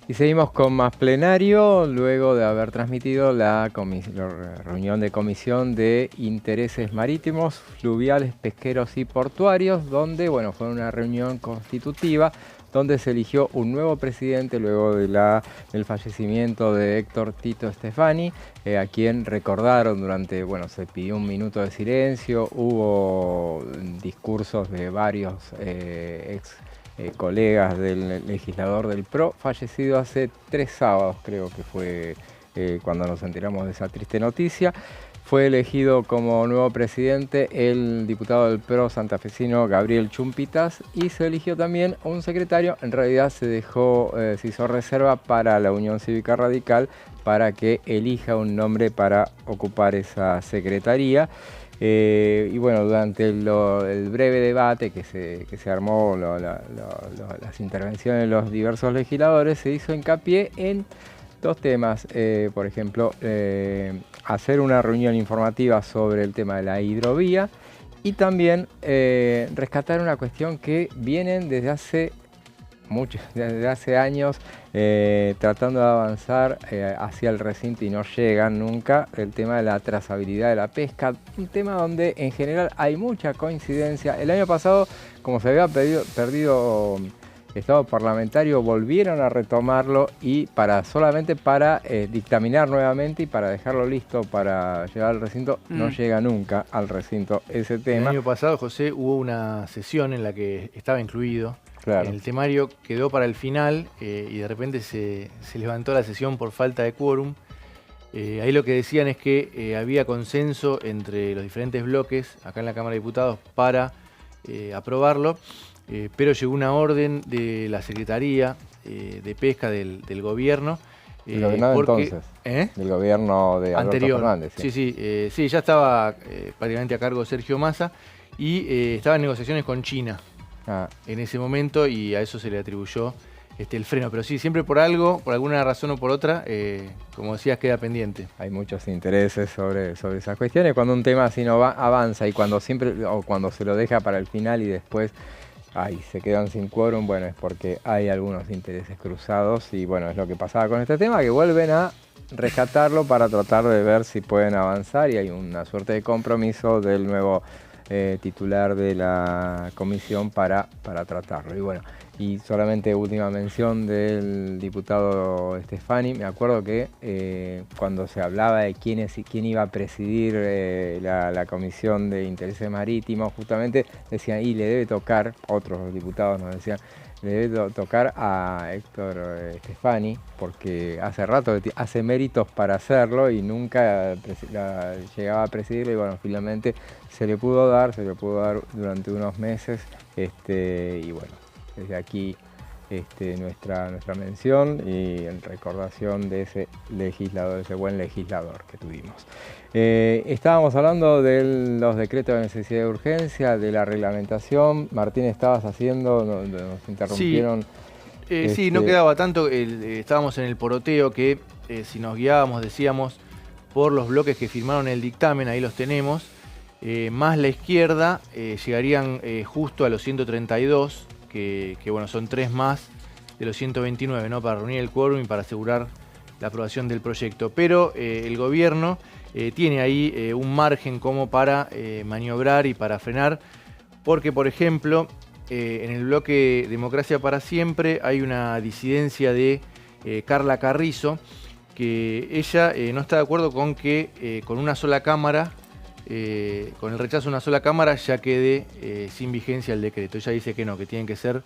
Y seguimos con más plenario, luego de haber transmitido la reunión de comisión de intereses marítimos, fluviales, pesqueros y portuarios, donde fue una reunión constitutiva, donde se eligió un nuevo presidente luego de del fallecimiento de Héctor Tito Stefani, a quien recordaron durante, se pidió un minuto de silencio, hubo discursos de varios colegas del legislador del PRO, fallecido hace 3 sábados, creo que fue cuando nos enteramos de esa triste noticia. Fue elegido como nuevo presidente el diputado del PRO santafesino Gabriel Chumpitas y se eligió también un secretario. En realidad se hizo reserva para la Unión Cívica Radical para que elija un nombre para ocupar esa secretaría. Y durante el breve debate que se armó, las intervenciones de los diversos legisladores, se hizo hincapié en 2 temas. Por ejemplo, hacer una reunión informativa sobre el tema de la hidrovía y también rescatar una cuestión que vienen desde hace años tratando de avanzar hacia el recinto y no llegan nunca, el tema de la trazabilidad de la pesca, un tema donde en general hay mucha coincidencia. El año pasado, como se había perdido estado parlamentario, volvieron a retomarlo y solamente para dictaminar nuevamente y para dejarlo listo para llegar al recinto. No llega nunca al recinto ese tema. El año pasado, José, hubo una sesión en la que estaba incluido. Claro. El temario quedó para el final y de repente se levantó la sesión por falta de quórum. Ahí lo que decían es que había consenso entre los diferentes bloques acá en la Cámara de Diputados para aprobarlo, pero llegó una orden de la Secretaría de Pesca del gobierno. ¿Del gobierno entonces? Del gobierno de Alberto anterior. Fernández. Sí, ya estaba prácticamente a cargo de Sergio Massa y estaba en negociaciones con China. En ese momento, y a eso se le atribuyó el freno. Pero sí, siempre por algo, por alguna razón o por otra, como decías, queda pendiente. Hay muchos intereses sobre esas cuestiones. Cuando un tema así no avanza y cuando se lo deja para el final y después se quedan sin quórum, es porque hay algunos intereses cruzados y es lo que pasaba con este tema, que vuelven a rescatarlo para tratar de ver si pueden avanzar y hay una suerte de compromiso del nuevo titular de la comisión para tratarlo. Y solamente última mención del diputado Stefani. Me acuerdo que cuando se hablaba de quién iba a presidir la comisión de intereses marítimos, justamente decían, y le debe tocar, otros diputados nos decían, le debe tocar a Héctor Stefani, porque hace rato hace méritos para hacerlo y nunca llegaba a presidirlo y finalmente se le pudo dar durante unos meses y desde aquí nuestra mención y en recordación de ese legislador, ese buen legislador que tuvimos. Estábamos hablando de los decretos de necesidad de urgencia, de la reglamentación. Martín, estabas haciendo, nos interrumpieron. Sí, no quedaba tanto, estábamos en el poroteo que si nos guiábamos, decíamos, por los bloques que firmaron el dictamen, ahí los tenemos, más la izquierda, llegarían justo a los 132, que son 3 más de los 129, ¿no? Para reunir el quórum y para asegurar la aprobación del proyecto. Pero el gobierno tiene ahí un margen como para maniobrar y para frenar, porque, por ejemplo, en el bloque Democracia para Siempre hay una disidencia de Carla Carrizo, que ella no está de acuerdo con que con una sola cámara, con el rechazo de una sola cámara, ya quede sin vigencia el decreto. Ella dice que no, que tienen que ser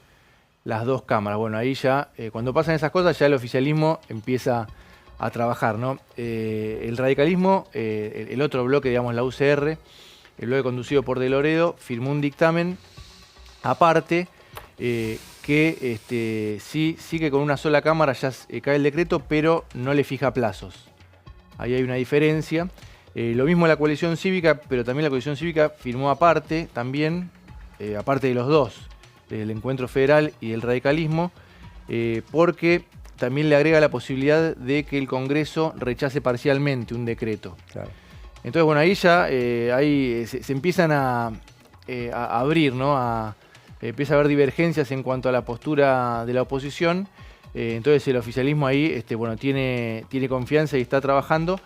las 2 cámaras. Ahí ya, cuando pasan esas cosas, ya el oficialismo empieza a trabajar, ¿no? El radicalismo, el otro bloque, digamos, la UCR, el bloque conducido por De Loredo, firmó un dictamen aparte que sí que con una sola cámara ya cae el decreto, pero no le fija plazos. Ahí hay una diferencia. Lo mismo la coalición cívica, pero también la coalición cívica firmó aparte, también, aparte de los dos, del Encuentro Federal y el radicalismo, porque también le agrega la posibilidad de que el Congreso rechace parcialmente un decreto. Claro. Entonces, ahí ya ahí se empiezan a abrir, ¿no? Empieza a haber divergencias en cuanto a la postura de la oposición Entonces el oficialismo ahí bueno, tiene confianza y está trabajando,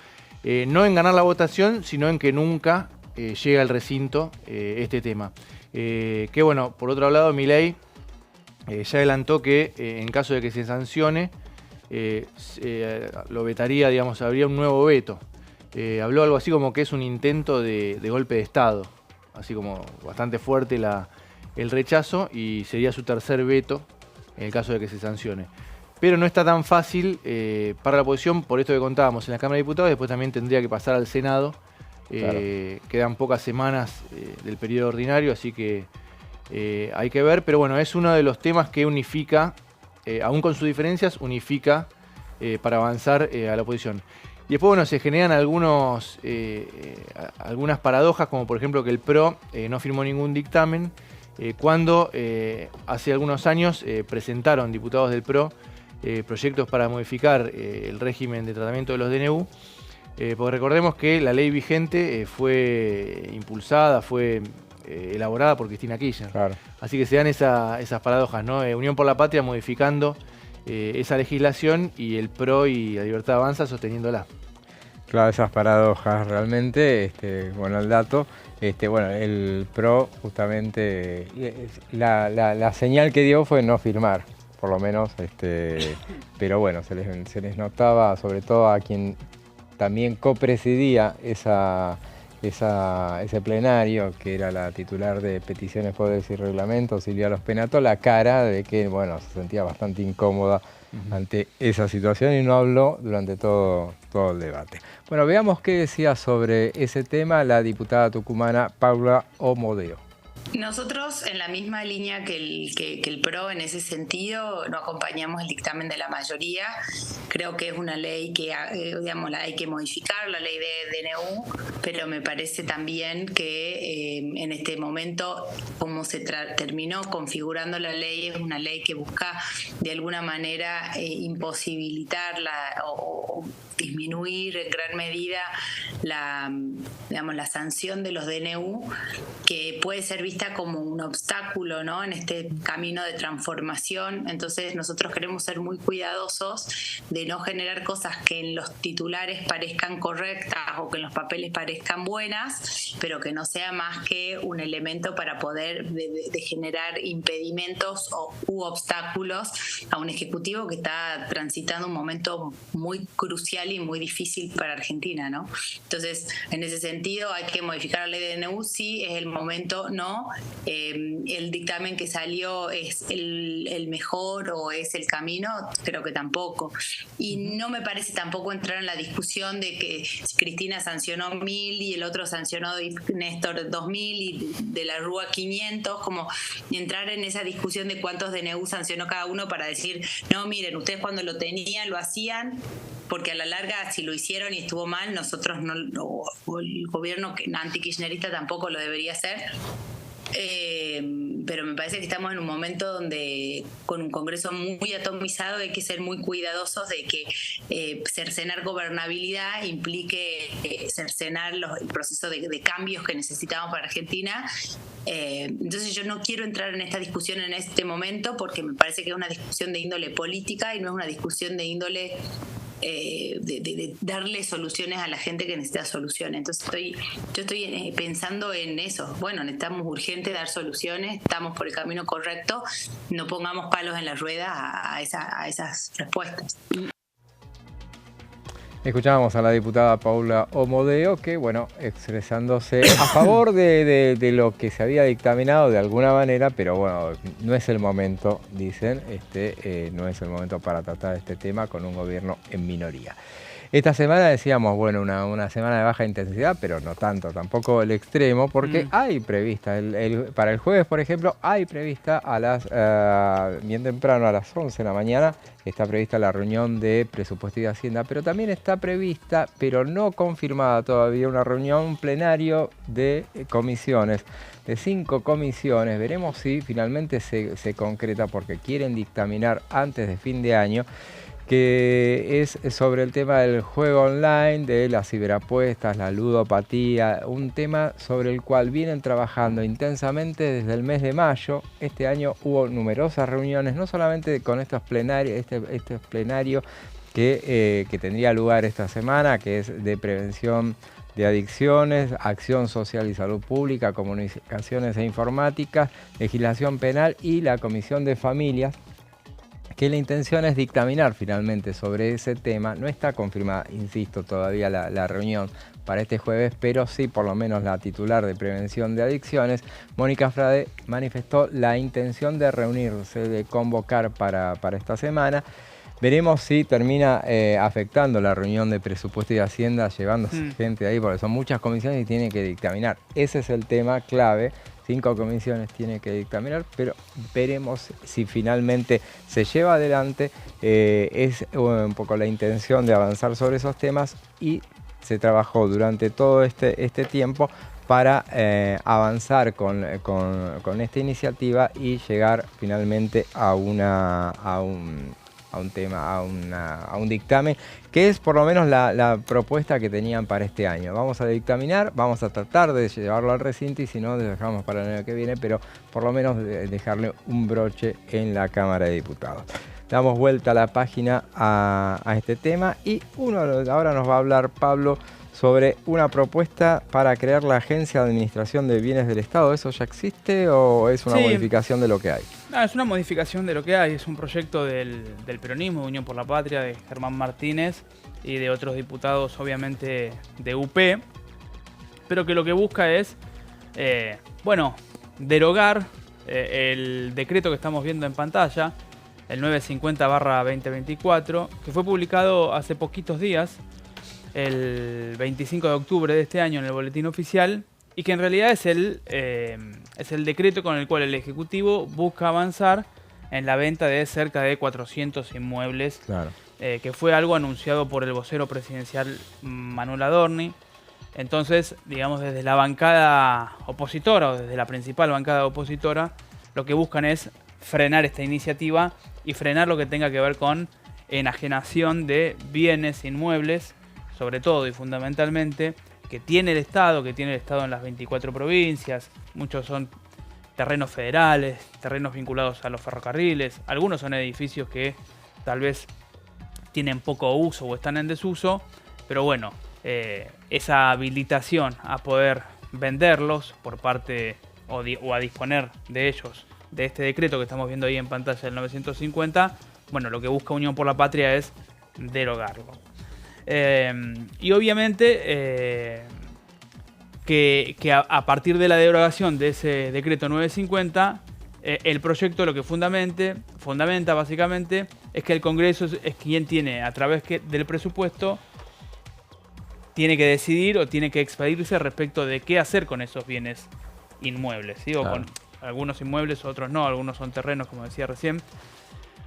no en ganar la votación, sino en que nunca llegue al recinto este tema. Que bueno, por otro lado, Milei ya adelantó que en caso de que se sancione, lo vetaría, digamos, habría un nuevo veto. Habló algo así como que es un intento de golpe de Estado, así como bastante fuerte el rechazo, y sería su tercer veto en el caso de que se sancione. Pero no está tan fácil para la oposición, por esto que contábamos en la Cámara de Diputados, después también tendría que pasar al Senado. Claro. Quedan pocas semanas del periodo ordinario, así que hay que ver, pero bueno, es uno de los temas que unifica, aún con sus diferencias, unifica para avanzar a la oposición. Y después, bueno, se generan algunas paradojas, como por ejemplo que el PRO no firmó ningún dictamen, cuando hace algunos años presentaron diputados del PRO proyectos para modificar el régimen de tratamiento de los DNU, porque recordemos que la ley vigente fue impulsada, fue elaborada por Cristina Kirchner. Claro. Así que se dan esas paradojas, ¿no? Unión por la Patria modificando esa legislación y el PRO y la Libertad Avanza sosteniéndola. Claro, esas paradojas realmente, bueno, el dato, bueno, el PRO justamente, la señal que dio fue no firmar, por lo menos, pero bueno, se les notaba, sobre todo a quien también copresidía ese plenario, que era la titular de Peticiones, Poderes y Reglamentos, Silvia Los Penato, la cara de que, bueno, se sentía bastante incómoda ante esa situación y no habló durante todo el debate. Bueno, veamos qué decía sobre ese tema la diputada tucumana Paula Omodeo. Nosotros, en la misma línea que el PRO, en ese sentido, no acompañamos el dictamen de la mayoría. Creo que es una ley que, digamos, hay que modificar, la ley de DNU, pero me parece también que en este momento, como se terminó configurando la ley, es una ley que busca de alguna manera imposibilitar o disminuir en gran medida la sanción de los DNU, que puede ser vista como un obstáculo, ¿no?, en este camino de transformación. Entonces nosotros queremos ser muy cuidadosos de no generar cosas que en los titulares parezcan correctas o que en los papeles parezcan buenas, pero que no sea más que un elemento para poder de generar impedimentos u obstáculos a un ejecutivo que está transitando un momento muy crucial y muy difícil para Argentina, ¿no? Entonces, en ese sentido, hay que modificar la ley de DNU, sí, es el momento, no. El dictamen que salió es el mejor o es el camino, creo que tampoco. Y no me parece tampoco entrar en la discusión de que Cristina sancionó 1000 y el otro sancionó Néstor 2000 y de la Rúa 500, como entrar en esa discusión de cuántos DNU sancionó cada uno para decir, no, miren, ustedes cuando lo tenían lo hacían, porque a la larga, si lo hicieron y estuvo mal, nosotros no, o el gobierno anti-kirchnerista tampoco lo debería hacer. Pero me parece que estamos en un momento donde con un Congreso muy atomizado hay que ser muy cuidadosos de que cercenar gobernabilidad implique cercenar el proceso de cambios que necesitamos para Argentina. Entonces yo no quiero entrar en esta discusión en este momento porque me parece que es una discusión de índole política y no es una discusión de índole de darle soluciones a la gente que necesita soluciones. Entonces yo estoy pensando en eso. Bueno, necesitamos urgente dar soluciones, estamos por el camino correcto, no pongamos palos en la rueda a esas respuestas. Escuchábamos a la diputada Paula Omodeo que, bueno, expresándose a favor de lo que se había dictaminado de alguna manera, pero bueno, no es el momento, dicen, no es el momento para tratar este tema con un gobierno en minoría. Esta semana decíamos, bueno, una semana de baja intensidad, pero no tanto, tampoco el extremo, porque hay prevista, para el jueves, por ejemplo, hay prevista bien temprano, a las 11 de la mañana, está prevista la reunión de Presupuesto y Hacienda, pero también está prevista, pero no confirmada todavía, una reunión plenario de comisiones, de 5 comisiones. Veremos si finalmente se concreta, porque quieren dictaminar antes de fin de año que es sobre el tema del juego online, de las ciberapuestas, la ludopatía, un tema sobre el cual vienen trabajando intensamente desde el mes de mayo. Este año hubo numerosas reuniones, no solamente con estos plenarios, este plenario que tendría lugar esta semana, que es de prevención de adicciones, acción social y salud pública, comunicaciones e informática, legislación penal y la Comisión de Familias, que la intención es dictaminar finalmente sobre ese tema. No está confirmada, insisto, todavía la reunión para este jueves, pero sí por lo menos la titular de prevención de adicciones, Mónica Frade, manifestó la intención de reunirse, de convocar para esta semana. Veremos si termina afectando la reunión de presupuesto y hacienda, llevándose gente ahí, porque son muchas comisiones y tiene que dictaminar. Ese es el tema clave. 5 comisiones tiene que dictaminar, pero veremos si finalmente se lleva adelante. Es un poco la intención de avanzar sobre esos temas y se trabajó durante todo este tiempo para avanzar con esta iniciativa y llegar finalmente a un dictamen, que es por lo menos la propuesta que tenían para este año. Vamos a dictaminar, vamos a tratar de llevarlo al recinto y si no, lo dejamos para el año que viene, pero por lo menos dejarle un broche en la Cámara de Diputados. Damos vuelta a la página a este tema y ahora nos va a hablar Pablo sobre una propuesta para crear la Agencia de Administración de Bienes del Estado. ¿Eso ya existe o es una modificación de lo que hay? No, es una modificación de lo que hay. Es un proyecto del peronismo, de Unión por la Patria, de Germán Martínez y de otros diputados, obviamente, de UP, pero que lo que busca es, derogar el decreto que estamos viendo en pantalla, el 950/2024, que fue publicado hace poquitos días, el 25 de octubre de este año en el Boletín Oficial, y que en realidad es el decreto con el cual el Ejecutivo busca avanzar en la venta de cerca de 400 inmuebles, Claro. Que fue algo anunciado por el vocero presidencial Manuel Adorni. Entonces, digamos, desde la bancada opositora, o desde la principal bancada opositora, lo que buscan es frenar esta iniciativa y frenar lo que tenga que ver con enajenación de bienes inmuebles, sobre todo y fundamentalmente, que tiene el Estado en las 24 provincias. Muchos son terrenos federales, terrenos vinculados a los ferrocarriles. Algunos son edificios que tal vez tienen poco uso o están en desuso, pero bueno, esa habilitación a poder venderlos por parte o a disponer de ellos, de este decreto que estamos viendo ahí en pantalla del 950, bueno, lo que busca Unión por la Patria es derogarlo. Y obviamente que a partir de la derogación de ese decreto 950, el proyecto lo que fundamenta básicamente es que el Congreso es quien tiene, a través del presupuesto, tiene que decidir o tiene que expedirse respecto de qué hacer con esos bienes inmuebles, ¿sí? Claro. O con algunos inmuebles, otros no, algunos son terrenos, como decía recién.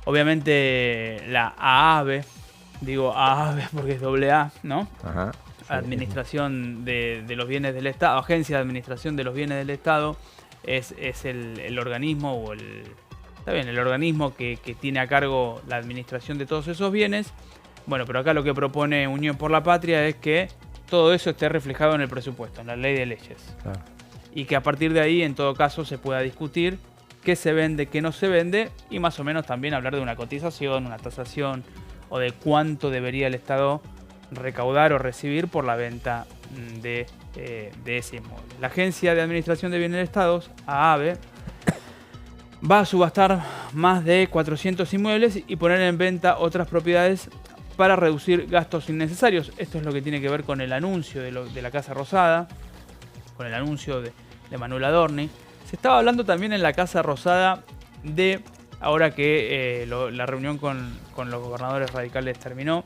Obviamente la AAVE, digo AAVE porque es AA, ¿no? Ajá, sí, Administración de los Bienes del Estado, Agencia de Administración de los Bienes del Estado, es el organismo o el organismo que tiene a cargo la administración de todos esos bienes. Bueno, pero acá lo que propone Unión por la Patria es que todo eso esté reflejado en el presupuesto, en la ley de leyes. Claro. Y que a partir de ahí, en todo caso, se pueda discutir qué se vende, qué no se vende, y más o menos también hablar de una cotización, una tasación, o de cuánto debería el Estado recaudar o recibir por la venta de ese inmueble. La Agencia de Administración de Bienes del Estado, AAVE, va a subastar más de 400 inmuebles y poner en venta otras propiedades para reducir gastos innecesarios. Esto es lo que tiene que ver con el anuncio de la Casa Rosada, con el anuncio de Manuel Adorni. Se estaba hablando también en la Casa Rosada de, ahora que la reunión con los gobernadores radicales terminó,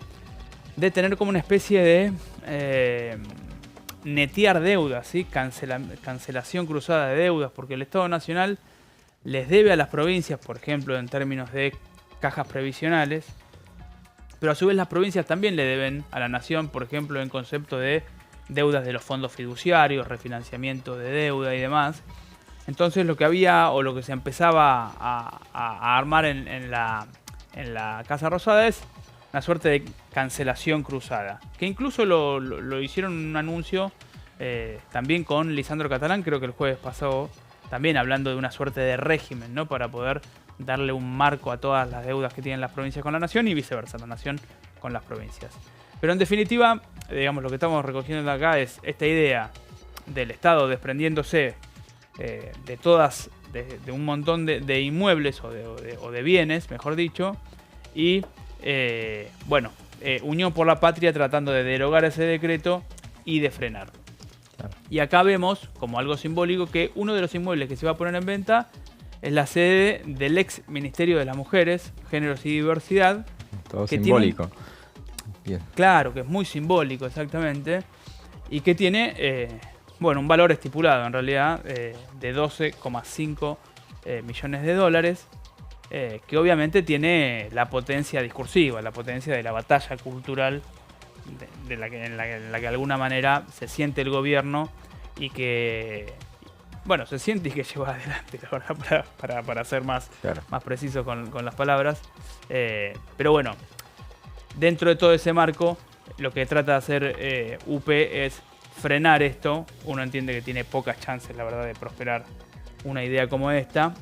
de tener como una especie de netear deudas, ¿sí? Cancelación cruzada de deudas, porque el Estado Nacional les debe a las provincias, por ejemplo, en términos de cajas previsionales, pero a su vez las provincias también le deben a la Nación, por ejemplo, en concepto de deudas de los fondos fiduciarios, refinanciamiento de deuda y demás. Entonces lo que había o lo que se empezaba a armar en la Casa Rosada es una suerte de cancelación cruzada. Que incluso lo hicieron un anuncio también con Lisandro Catalán, creo que el jueves pasado, también hablando de una suerte de régimen, ¿no? Para poder darle un marco a todas las deudas que tienen las provincias con la nación y viceversa, la nación con las provincias. Pero en definitiva, digamos, lo que estamos recogiendo de acá es esta idea del Estado desprendiéndose de todas, de un montón de inmuebles o de bienes, mejor dicho, y Unión por la Patria tratando de derogar ese decreto y de frenarlo. Claro. Y acá vemos, como algo simbólico, que uno de los inmuebles que se va a poner en venta es la sede del ex Ministerio de las Mujeres, Géneros y Diversidad. Todo simbólico. Bien. Claro, que es muy simbólico, exactamente. Y que tiene, un valor estipulado, en realidad, de 12,5 millones de dólares. Que obviamente tiene la potencia discursiva, la potencia de la batalla cultural en la que de alguna manera se siente el gobierno y que, se siente y que lleva adelante, la verdad, para ser más preciso con las palabras. Pero bueno, dentro de todo ese marco, lo que trata de hacer UP es frenar esto. Uno entiende que tiene pocas chances, la verdad, de prosperar una idea como esta.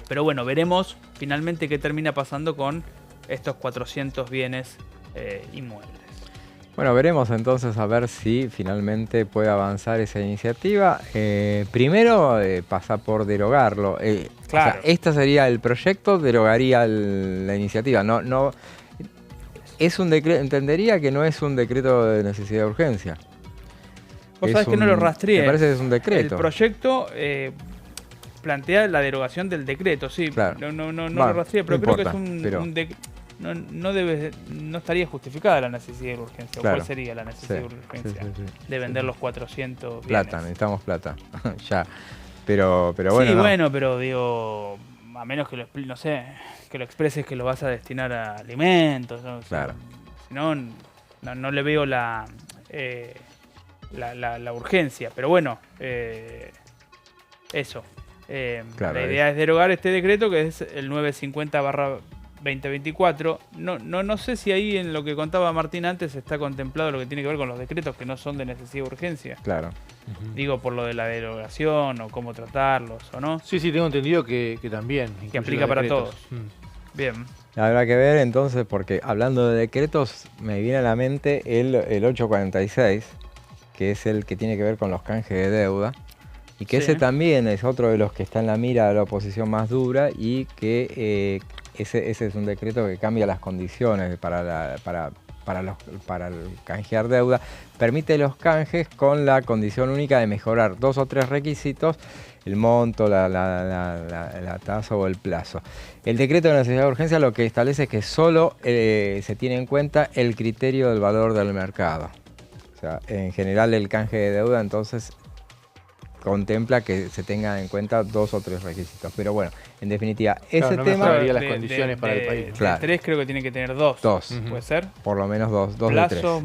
Pero bueno, veremos finalmente qué termina pasando con estos 400 bienes inmuebles. Bueno, veremos entonces a ver si finalmente puede avanzar esa iniciativa. Primero pasa por derogarlo. Claro. O sea, este sería el proyecto, derogaría la iniciativa. No, es un decreto, entendería que no es un decreto de necesidad de urgencia. Vos sabés que no lo rastreé. Me parece que es un decreto. El proyecto plantea la derogación del decreto, sí. Claro. No lo rastreé, pero creo importa, que es un decreto. No estaría justificada la necesidad de urgencia. Claro. ¿Cuál sería la necesidad de urgencia? Sí. De vender los 400 bienes. Plata, necesitamos plata. Ya. Pero bueno. Sí, no. bueno, pero digo, a menos que que lo expreses que lo vas a destinar a alimentos, ¿no? Claro. Si no, no le veo la urgencia. Pero bueno, eso. Claro, la idea es derogar este decreto, que es el 950/2024. No sé si ahí en lo que contaba Martín antes está contemplado lo que tiene que ver con los decretos que no son de necesidad de urgencia. Claro. Digo, por lo de la derogación o cómo tratarlos o no. Sí, tengo entendido que también. Que aplica para todos. Bien. Habrá que ver entonces, porque hablando de decretos, me viene a la mente el 846, que es el que tiene que ver con los canjes de deuda. Y que ese también es otro de los que está en la mira de la oposición más dura y que ese es un decreto que cambia las condiciones para el canjear deuda. Permite los canjes con la condición única de mejorar 2 o 3 requisitos: el monto, la tasa o el plazo. El decreto de necesidad de urgencia lo que establece es que solo se tiene en cuenta el criterio del valor del mercado. O sea, en general el canje de deuda entonces contempla que se tengan en cuenta 2 o 3 requisitos. Pero bueno, en definitiva, ese tema... mejoraría las condiciones para el país. Claro. 3 creo que tiene que tener 2. 2. ¿Puede ser? Por lo menos 2 de 3. Plazo,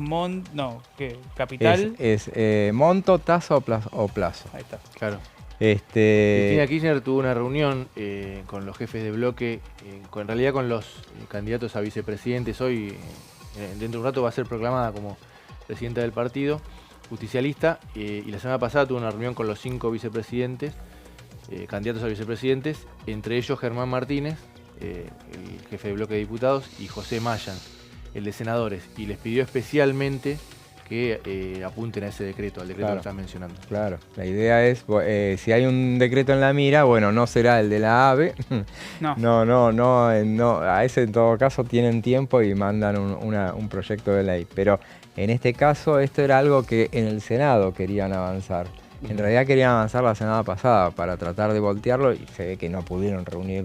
capital. Es monto, tasa o plazo. Ahí está. Claro. Cristina Kirchner tuvo una reunión con los jefes de bloque, en realidad con los candidatos a vicepresidentes. Hoy, dentro de un rato, va a ser proclamada como presidenta del partido justicialista, y la semana pasada tuvo una reunión con los 5 vicepresidentes, candidatos a vicepresidentes, entre ellos Germán Martínez, el jefe de bloque de diputados, y José Mayan, el de senadores, y les pidió especialmente que apunten a ese decreto, al decreto que están mencionando. Claro, la idea es, si hay un decreto en la mira, bueno, no será el de la AVE. No, a ese en todo caso tienen tiempo y mandan un proyecto de ley. Pero en este caso esto era algo que en el Senado querían avanzar. En realidad querían avanzar la semana pasada para tratar de voltearlo y se ve que no pudieron reunir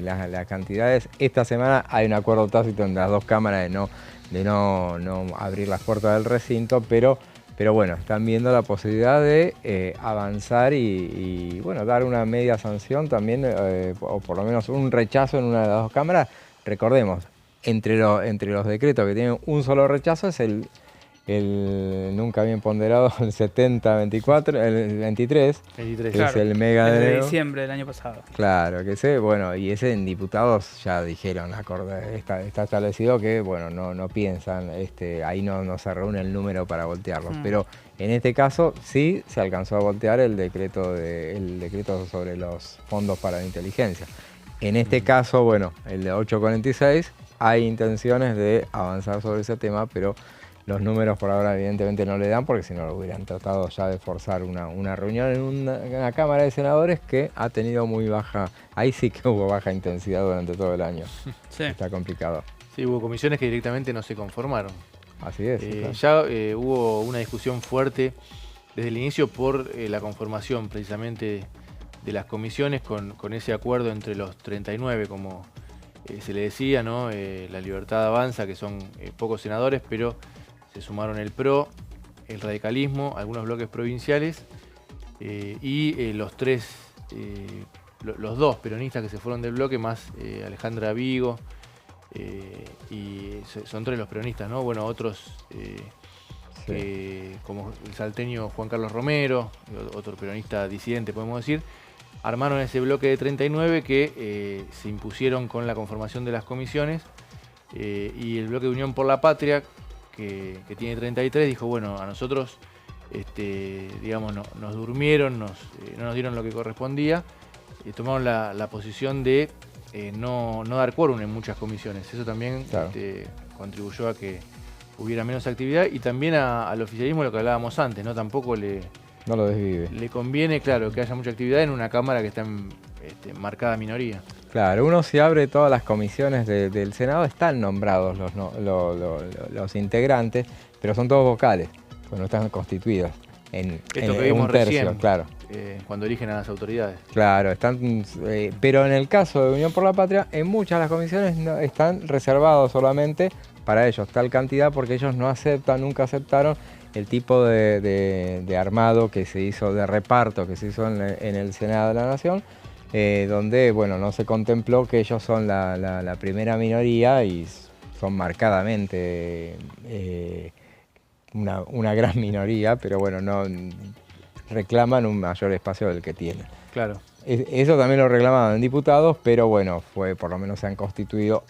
las cantidades. Esta semana hay un acuerdo tácito entre las dos cámaras de no abrir las puertas del recinto, pero bueno, están viendo la posibilidad de avanzar y bueno, dar una media sanción también, o por lo menos un rechazo en una de las dos cámaras. Recordemos, entre los decretos que tienen un solo rechazo es el el nunca bien ponderado, el 70-24, el 23, que claro, es el mega de diciembre del año pasado. Claro, que sé, bueno, y ese en diputados ya dijeron, está establecido que, bueno, no piensan, ahí no se reúne el número para voltearlos, pero en este caso sí se alcanzó a voltear el decreto sobre los fondos para la inteligencia. En este caso, bueno, el de 846, hay intenciones de avanzar sobre ese tema, pero los números por ahora evidentemente no le dan, porque si no lo hubieran tratado ya de forzar una reunión en una Cámara de Senadores que ha tenido muy baja, ahí sí que hubo baja intensidad durante todo el año. Sí. Está complicado. Sí, hubo comisiones que directamente no se conformaron. Así es. Claro. Ya hubo una discusión fuerte desde el inicio por la conformación precisamente de las comisiones con ese acuerdo entre los 39, como se le decía, ¿no? La Libertad Avanza, que son pocos senadores, pero se sumaron el PRO, el radicalismo, algunos bloques provinciales y los dos peronistas que se fueron del bloque, más Alejandra Vigo, y son 3 los peronistas, ¿no? Bueno, otros como el salteño Juan Carlos Romero, otro peronista disidente, podemos decir, armaron ese bloque de 39 que se impusieron con la conformación de las comisiones, y el bloque de Unión por la Patria, que tiene 33, dijo, bueno, a nosotros digamos, nos durmieron, no nos dieron lo que correspondía, y tomaron la posición de no dar quórum en muchas comisiones. Eso también contribuyó a que hubiera menos actividad, y también al oficialismo, lo que hablábamos antes, ¿no? Tampoco no lo desvive. Le conviene, claro, que haya mucha actividad en una Cámara que está en marcada minoría. Claro, uno si abre todas las comisiones del Senado, están nombrados los integrantes, pero son todos vocales, pues no están constituidos en un tercio, recién, claro. Cuando eligen a las autoridades. Claro, pero en el caso de Unión por la Patria, en muchas de las comisiones están reservados solamente para ellos tal cantidad, porque ellos nunca aceptaron el tipo de armado que se hizo, de reparto que se hizo en el Senado de la Nación, donde, bueno, no se contempló que ellos son la primera minoría y son marcadamente una gran minoría, pero bueno, no reclaman un mayor espacio del que tienen. Claro. Eso también lo reclamaban en diputados, pero bueno, por lo menos se han constituido,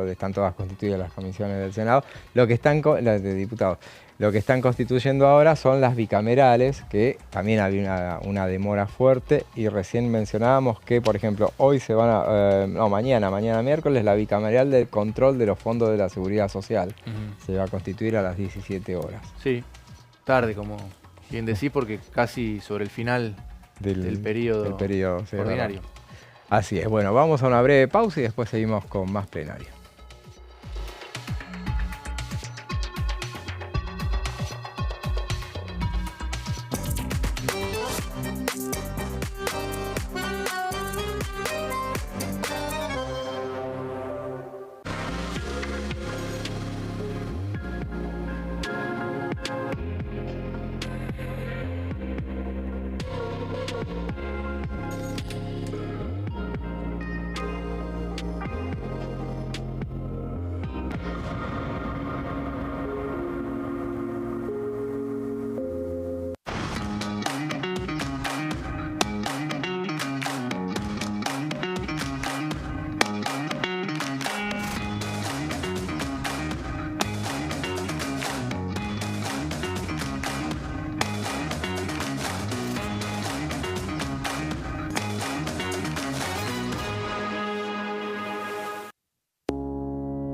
están todas constituidas las comisiones del Senado, las de diputados. Lo que están constituyendo ahora son las bicamerales, que también había una demora fuerte, y recién mencionábamos que, por ejemplo, hoy mañana miércoles, la bicameral del control de los fondos de la Seguridad Social se va a constituir a las 17 horas. Sí, tarde, como bien decís, porque casi sobre el final del periodo ordinario. Así es. Bueno, vamos a una breve pausa y después seguimos con más plenario.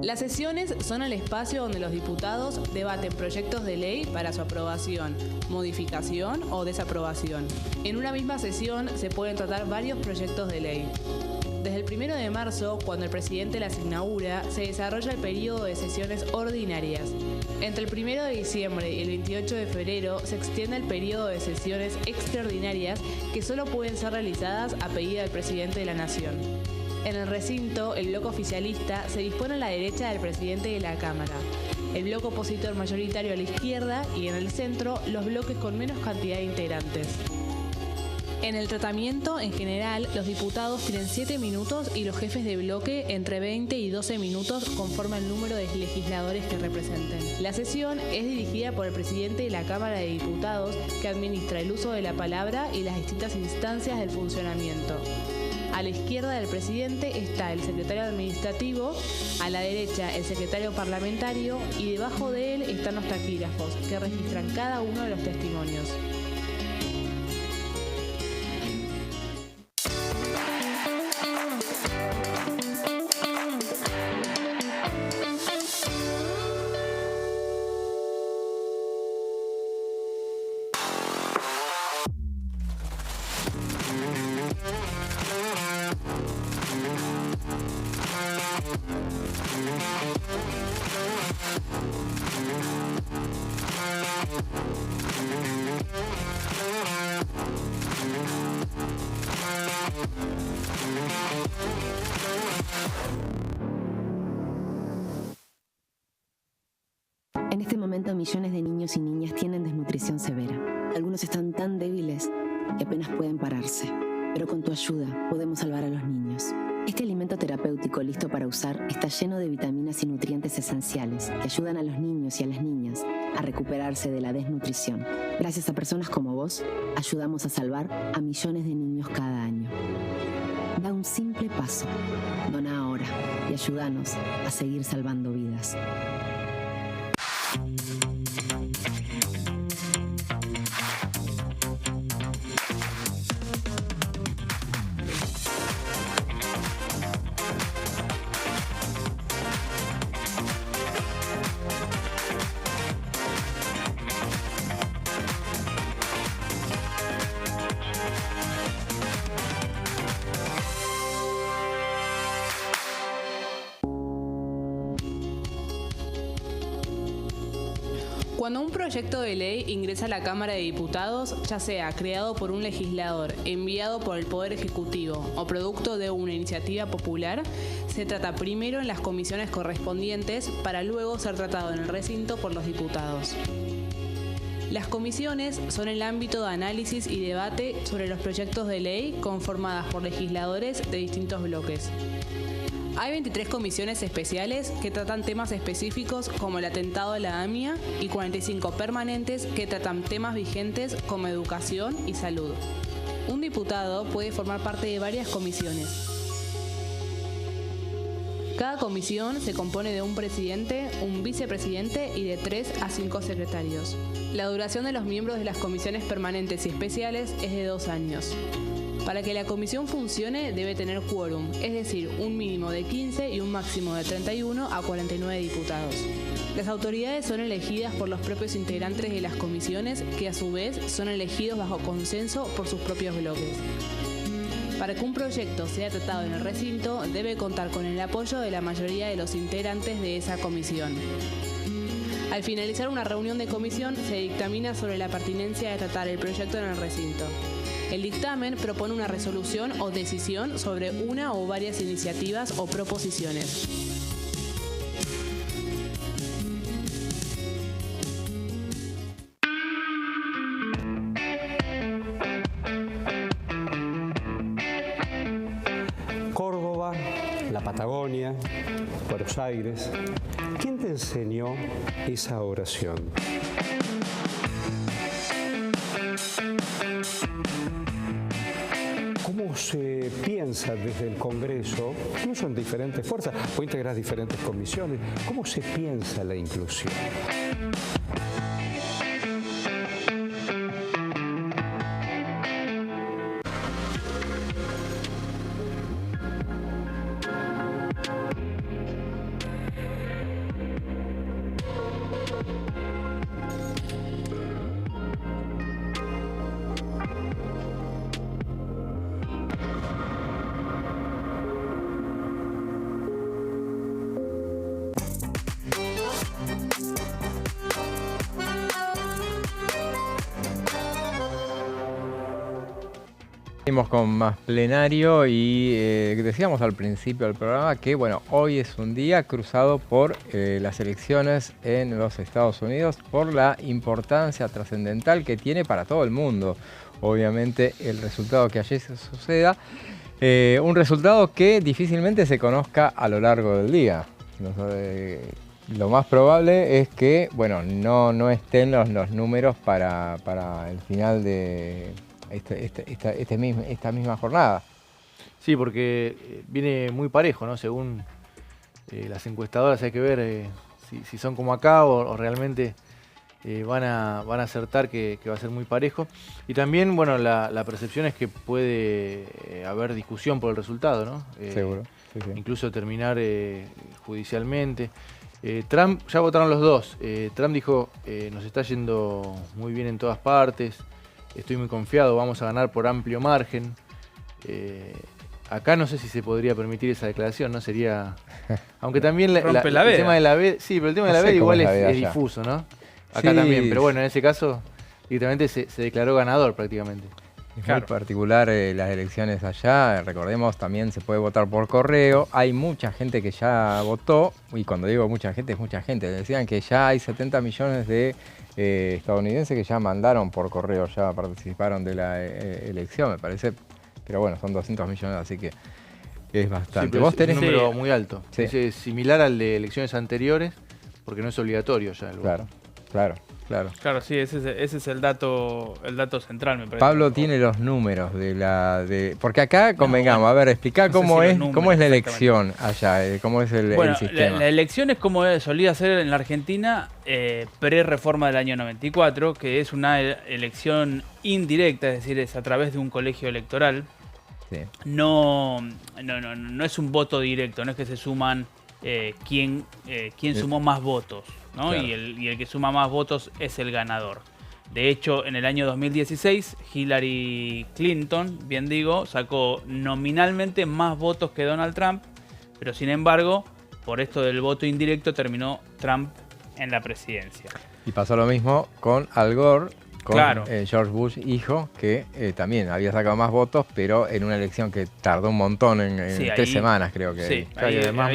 Las sesiones son el espacio donde los diputados debaten proyectos de ley para su aprobación, modificación o desaprobación. En una misma sesión se pueden tratar varios proyectos de ley. Desde el 1 de marzo, cuando el presidente las inaugura, se desarrolla el periodo de sesiones ordinarias. Entre el 1 de diciembre y el 28 de febrero se extiende el periodo de sesiones extraordinarias que solo pueden ser realizadas a pedido del presidente de la Nación. En el recinto, el bloque oficialista se dispone a la derecha del presidente de la Cámara, el bloque opositor mayoritario a la izquierda y en el centro los bloques con menos cantidad de integrantes. En el tratamiento, en general, los diputados tienen 7 minutos y los jefes de bloque entre 20 y 12 minutos conforme al número de legisladores que representen. La sesión es dirigida por el presidente de la Cámara de Diputados, que administra el uso de la palabra y las distintas instancias del funcionamiento. A la izquierda del presidente está el secretario administrativo, a la derecha el secretario parlamentario y debajo de él están los taquígrafos, que registran cada uno de los testimonios. En este momento, millones de niños y niñas tienen desnutrición severa. Algunos están tan débiles que apenas pueden pararse. Pero con tu ayuda podemos salvar a los niños. Este alimento terapéutico listo para usar está lleno de vitaminas y nutrientes esenciales que ayudan a los niños y a las niñas a recuperarse de la desnutrición. Gracias a personas como vos, ayudamos a salvar a millones de niños cada año. Da un simple paso. Dona ahora y ayúdanos a seguir salvando vidas. Cuando un proyecto de ley ingresa a la Cámara de Diputados, ya sea creado por un legislador, enviado por el Poder Ejecutivo o producto de una iniciativa popular, se trata primero en las comisiones correspondientes para luego ser tratado en el recinto por los diputados. Las comisiones son el ámbito de análisis y debate sobre los proyectos de ley conformadas por legisladores de distintos bloques. Hay 23 comisiones especiales que tratan temas específicos como el atentado a la AMIA y 45 permanentes que tratan temas vigentes como educación y salud. Un diputado puede formar parte de varias comisiones. Cada comisión se compone de un presidente, un vicepresidente y de 3 a 5 secretarios. La duración de los miembros de las comisiones permanentes y especiales es de 2 años. Para que la comisión funcione debe tener quórum, es decir, un mínimo de 15 y un máximo de 31 a 49 diputados. Las autoridades son elegidas por los propios integrantes de las comisiones, que a su vez son elegidos bajo consenso por sus propios bloques. Para que un proyecto sea tratado en el recinto, debe contar con el apoyo de la mayoría de los integrantes de esa comisión. Al finalizar una reunión de comisión, se dictamina sobre la pertinencia de tratar el proyecto en el recinto. El dictamen propone una resolución o decisión sobre una o varias iniciativas o proposiciones. Córdoba, la Patagonia, Buenos Aires. ¿Quién te enseñó esa oración? ¿Cómo se piensa desde el Congreso, incluso en diferentes fuerzas, o integrar diferentes comisiones, cómo se piensa la inclusión? Seguimos con más plenario y decíamos al principio del programa que bueno, hoy es un día cruzado por las elecciones en los Estados Unidos por la importancia trascendental que tiene para todo el mundo. obviamente, el resultado que allí se suceda. Un resultado que difícilmente se conozca a lo largo del día. Lo más probable es que, bueno, no estén los números para el final de esta misma jornada. Sí, porque viene muy parejo, ¿no? Según las encuestadoras hay que ver si son como acá o realmente van a acertar que va a ser muy parejo. Y también, bueno, la percepción es que puede haber discusión por el resultado, ¿no? Seguro. Sí, sí. Incluso terminar judicialmente. Trump, ya votaron los dos. Trump dijo, nos está yendo muy bien en todas partes, estoy muy confiado, vamos a ganar por amplio margen. Acá no sé si se podría permitir esa declaración, ¿no? Sería... Aunque también el tema de la veda... Sí, pero el tema de la veda igual es difuso, ¿no? Acá sí, también, pero bueno, en ese caso directamente se declaró ganador prácticamente. Es muy particular las elecciones allá, recordemos también se puede votar por correo, hay mucha gente que ya votó, y cuando digo mucha gente es mucha gente, decían que ya hay 70 millones de estadounidenses que ya mandaron por correo, ya participaron de la elección, me parece, pero bueno, son 200 millones, así que es bastante. Sí, ¿Vos tenés un número muy alto, sí. Es similar al de elecciones anteriores, porque no es obligatorio ya el voto. Claro, sí, ese es el dato central, me parece. Pablo tiene los números porque acá convengamos, a ver, explica cómo es la elección allá, cómo es el sistema. La elección es como solía ser en la Argentina pre-reforma del año 94, que es una elección indirecta, es decir, es a través de un colegio electoral. Sí. No es un voto directo, no es que se suman quién sumó más votos, ¿no? Claro. Y el que suma más votos es el ganador. De hecho, en el año 2016, Hillary Clinton, bien digo, sacó nominalmente más votos que Donald Trump, pero sin embargo, por esto del voto indirecto, terminó Trump en la presidencia. Y pasó lo mismo con Al Gore, con claro. George Bush hijo, que también había sacado más votos, pero en una elección que tardó un montón, en 3 semanas creo que. Sí, claro, y además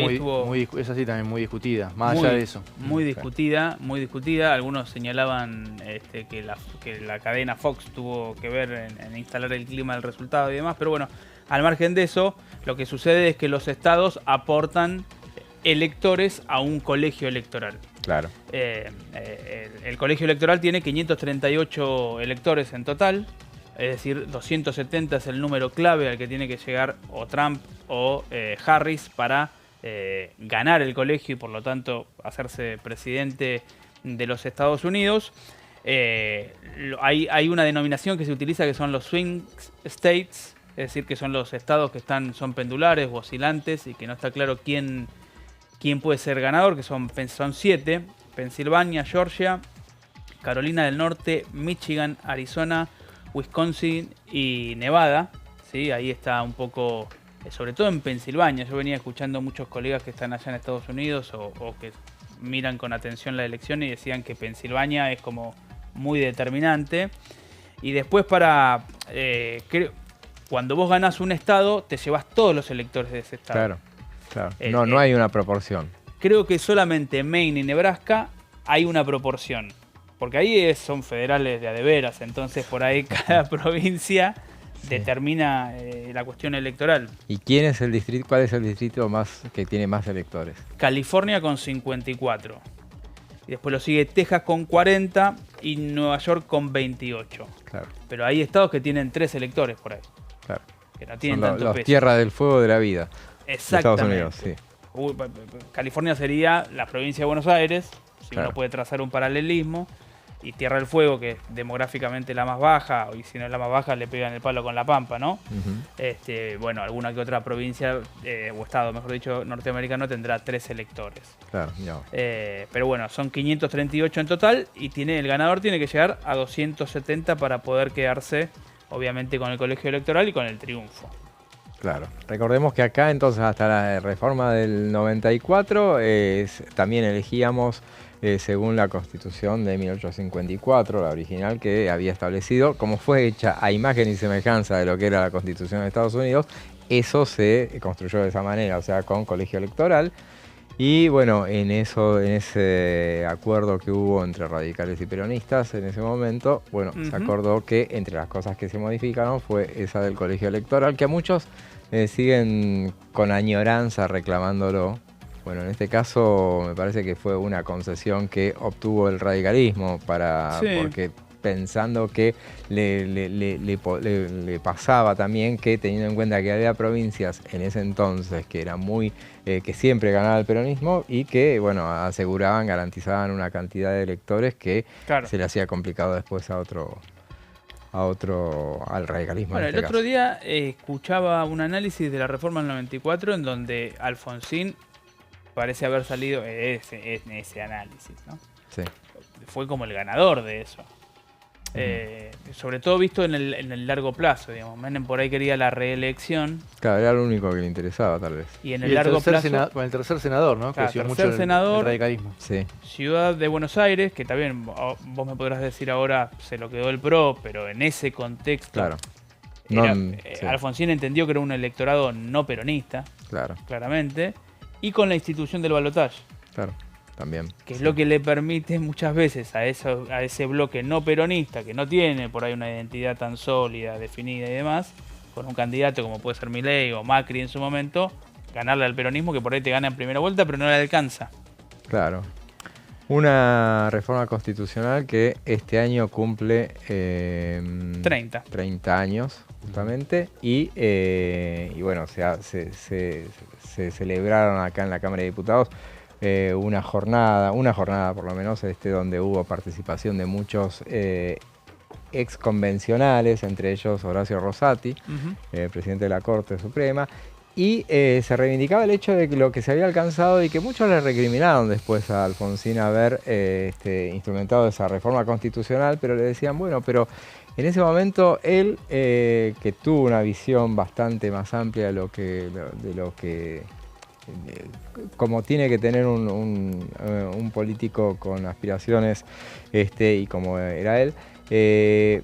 es así también muy discutida, más allá de eso. Muy discutida. Algunos señalaban que la cadena Fox tuvo que ver en instalar el clima del resultado y demás, pero bueno, al margen de eso, lo que sucede es que los estados aportan electores a un colegio electoral. Claro. El colegio electoral tiene 538 electores en total, es decir, 270 es el número clave al que tiene que llegar o Trump o Harris para ganar el colegio y por lo tanto hacerse presidente de los Estados Unidos. Hay una denominación que se utiliza que son los swing states, es decir, que son los estados que son pendulares o oscilantes y que no está claro quién puede ser ganador, que son 7: Pensilvania, Georgia, Carolina del Norte, Michigan, Arizona, Wisconsin y Nevada. ¿Sí? Ahí está un poco, sobre todo en Pensilvania. Yo venía escuchando muchos colegas que están allá en Estados Unidos o que miran con atención la elección y decían que Pensilvania es como muy determinante. Y después cuando vos ganás un estado, te llevas todos los electores de ese estado. Claro. No hay una proporción. Creo que solamente en Maine y Nebraska hay una proporción. Porque ahí son federales de a de veras. Entonces por ahí cada provincia determina la cuestión electoral. ¿Y cuál es el distrito que tiene más electores? California con 54. Y después lo sigue Texas con 40 y Nueva York con 28. Claro. Pero hay estados que tienen 3 electores por ahí. Claro. Que no tienen son tanto los peso. Tierra del Fuego de la vida. Exactamente. Estados Unidos, sí. California sería la provincia de Buenos Aires, si uno puede trazar un paralelismo, y Tierra del Fuego, que es demográficamente la más baja, y si no es la más baja le pegan el palo con La Pampa, ¿no? Uh-huh. Bueno, alguna que otra provincia, o estado, mejor dicho, norteamericano tendrá 3 electores. Claro, no. Pero bueno, son 538 en total, y el ganador tiene que llegar a 270 para poder quedarse, obviamente, con el colegio electoral y con el triunfo. Claro. Recordemos que acá entonces hasta la reforma del 94 también elegíamos según la Constitución de 1854, la original que había establecido, como fue hecha a imagen y semejanza de lo que era la Constitución de Estados Unidos, eso se construyó de esa manera, o sea, con colegio electoral. Y bueno, en ese acuerdo que hubo entre radicales y peronistas en ese momento, bueno, se acordó que entre las cosas que se modificaron fue esa del colegio electoral, que a muchos siguen con añoranza reclamándolo. Bueno, en este caso me parece que fue una concesión que obtuvo el radicalismo porque pensando que le pasaba también que, teniendo en cuenta que había provincias en ese entonces que eran que siempre ganaba el peronismo y que, bueno, garantizaban una cantidad de electores que se le hacía complicado después al radicalismo. Bueno, el otro día escuchaba un análisis de la reforma del 94 en donde Alfonsín parece haber salido ese análisis, ¿no? Sí. Fue como el ganador de eso. Sobre todo visto en el largo plazo, digamos. Menem por ahí quería la reelección. Claro, era lo único que le interesaba, tal vez. Y en el largo plazo. Con el tercer senador, ¿no? Claro, creció tercer mucho senador, el radicalismo. Sí. Ciudad de Buenos Aires, que también vos me podrás decir ahora se lo quedó el PRO, pero en ese contexto. Claro. Alfonsín entendió que era un electorado no peronista. Claro. Claramente. Y con la institución del balotaje. Claro. También, que es lo que le permite muchas veces a ese bloque no peronista, que no tiene por ahí una identidad tan sólida, definida y demás, con un candidato como puede ser Milei o Macri en su momento, ganarle al peronismo, que por ahí te gana en primera vuelta, pero no le alcanza. Claro. Una reforma constitucional que este año cumple 30 años, justamente, y bueno, se celebraron acá en la Cámara de Diputados una jornada por lo menos, donde hubo participación de muchos ex convencionales, entre ellos Horacio Rosati, presidente de la Corte Suprema, y se reivindicaba el hecho de que lo que se había alcanzado y que muchos le recriminaron después a Alfonsín haber instrumentado esa reforma constitucional, pero le decían, bueno, pero en ese momento él, que tuvo una visión bastante más amplia de lo que como tiene que tener un político con aspiraciones, y como era él,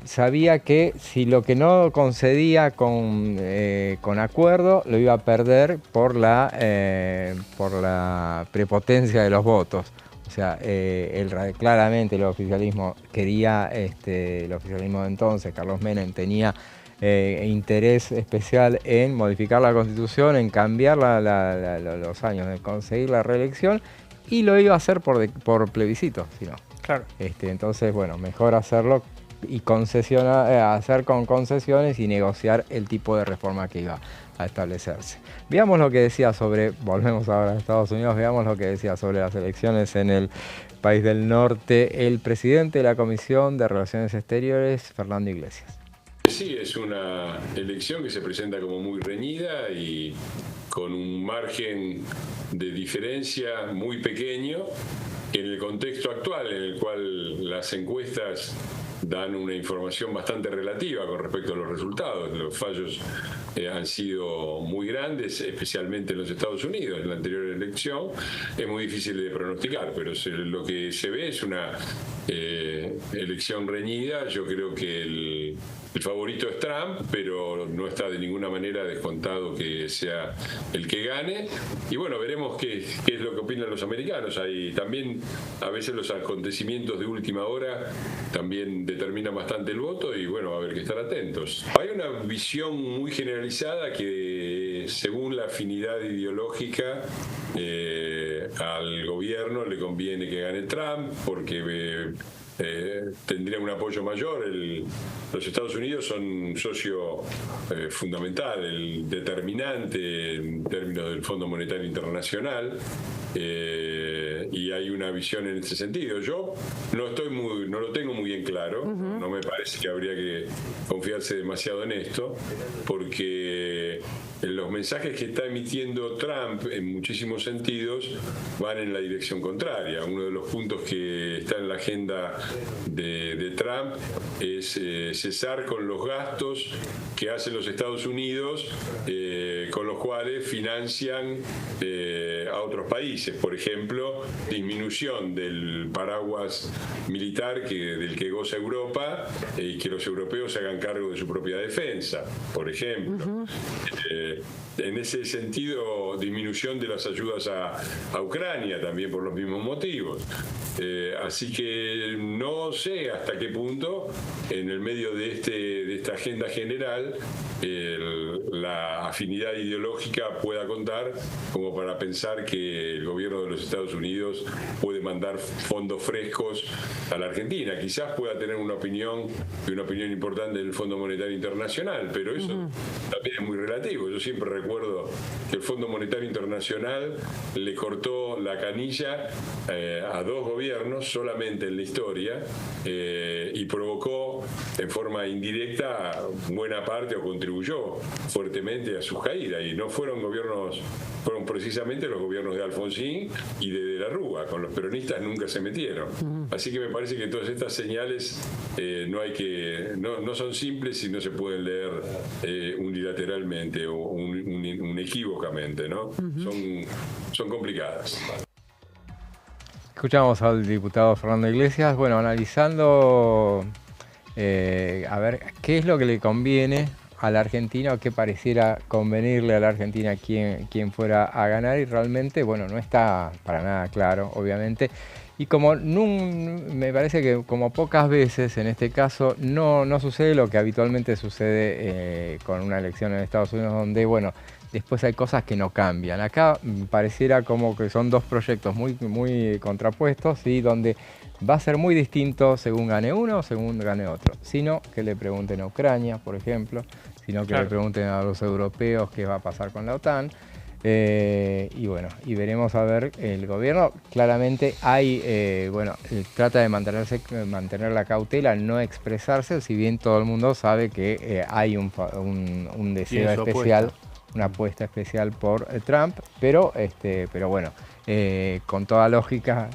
sabía que si lo que no concedía con acuerdo lo iba a perder por la prepotencia de los votos. O sea, claramente el oficialismo quería, el oficialismo de entonces, Carlos Menem, tenía interés especial en modificar la Constitución, en cambiar los años, de conseguir la reelección, y lo iba a hacer por plebiscito, si no. Claro. Entonces, bueno, mejor hacerlo y hacer con concesiones y negociar el tipo de reforma que iba a establecerse. Veamos lo que decía volvemos ahora a Estados Unidos, veamos lo que decía sobre las elecciones en el país del norte el presidente de la Comisión de Relaciones Exteriores, Fernando Iglesias. Sí, es una elección que se presenta como muy reñida y con un margen de diferencia muy pequeño en el contexto actual, en el cual las encuestas dan una información bastante relativa con respecto a los resultados. Los fallos han sido muy grandes, especialmente en los Estados Unidos. En la anterior elección es muy difícil de pronosticar, pero lo que se ve es una elección reñida. Yo creo que el favorito es Trump, pero no está de ninguna manera descontado que sea el que gane. Y bueno, veremos qué es lo que opinan los americanos. Hay también, a veces los acontecimientos de última hora también determinan bastante el voto y bueno, va a haber que estar atentos. Hay una visión muy generalizada que, según la afinidad ideológica, al gobierno le conviene que gane Trump porque tendría un apoyo mayor. Los Estados Unidos son un socio fundamental, el determinante en términos del Fondo Monetario Internacional, y hay una visión en ese sentido. Yo no lo tengo muy bien claro, no me parece que habría que confiarse demasiado en esto, porque los mensajes que está emitiendo Trump en muchísimos sentidos van en la dirección contraria. Uno de los puntos que está en la agenda de Trump es cesar con los gastos que hacen los Estados Unidos, con los cuales financian a otros países. Por ejemplo, disminución del paraguas militar del que goza Europa, y que los europeos se hagan cargo de su propia defensa, por ejemplo. En ese sentido, disminución de las ayudas a Ucrania, también por los mismos motivos. Así que no sé hasta qué punto, en el medio de esta agenda general, la afinidad ideológica pueda contar como para pensar que el gobierno de los Estados Unidos puede mandar fondos frescos a la Argentina. Quizás pueda tener una opinión importante del Fondo Monetario Internacional, pero eso también es muy relativo. Yo siempre recuerdo que el Fondo Monetario Internacional le cortó la canilla a 2 gobiernos solamente en la historia, y provocó en forma indirecta buena parte, o contribuyó fuertemente a su caída, y no fueron precisamente los gobiernos de Alfonsín y de la Rúa. Con los peronistas nunca se metieron. Así que me parece que todas estas señales no son simples y no se pueden leer unilateralmente o unequívocamente, ¿no? Son complicadas. Escuchamos al diputado Fernando Iglesias, bueno, analizando a ver qué es lo que le conviene al argentino, o qué pareciera convenirle a la Argentina quién fuera a ganar, y realmente, bueno, no está para nada claro, obviamente. Y como me parece que como pocas veces en este caso no sucede lo que habitualmente sucede con una elección en Estados Unidos, donde, bueno, después hay cosas que no cambian. Acá pareciera como que son 2 proyectos muy contrapuestos, y donde va a ser muy distinto según gane uno o según gane otro. Sino que le pregunten a Ucrania, por ejemplo, sino que le pregunten a los europeos qué va a pasar con la OTAN. Y bueno, y veremos a ver el gobierno. Claramente trata de mantener la cautela, no expresarse, si bien todo el mundo sabe que hay un deseo especial, una apuesta especial por Trump, pero bueno, con toda lógica,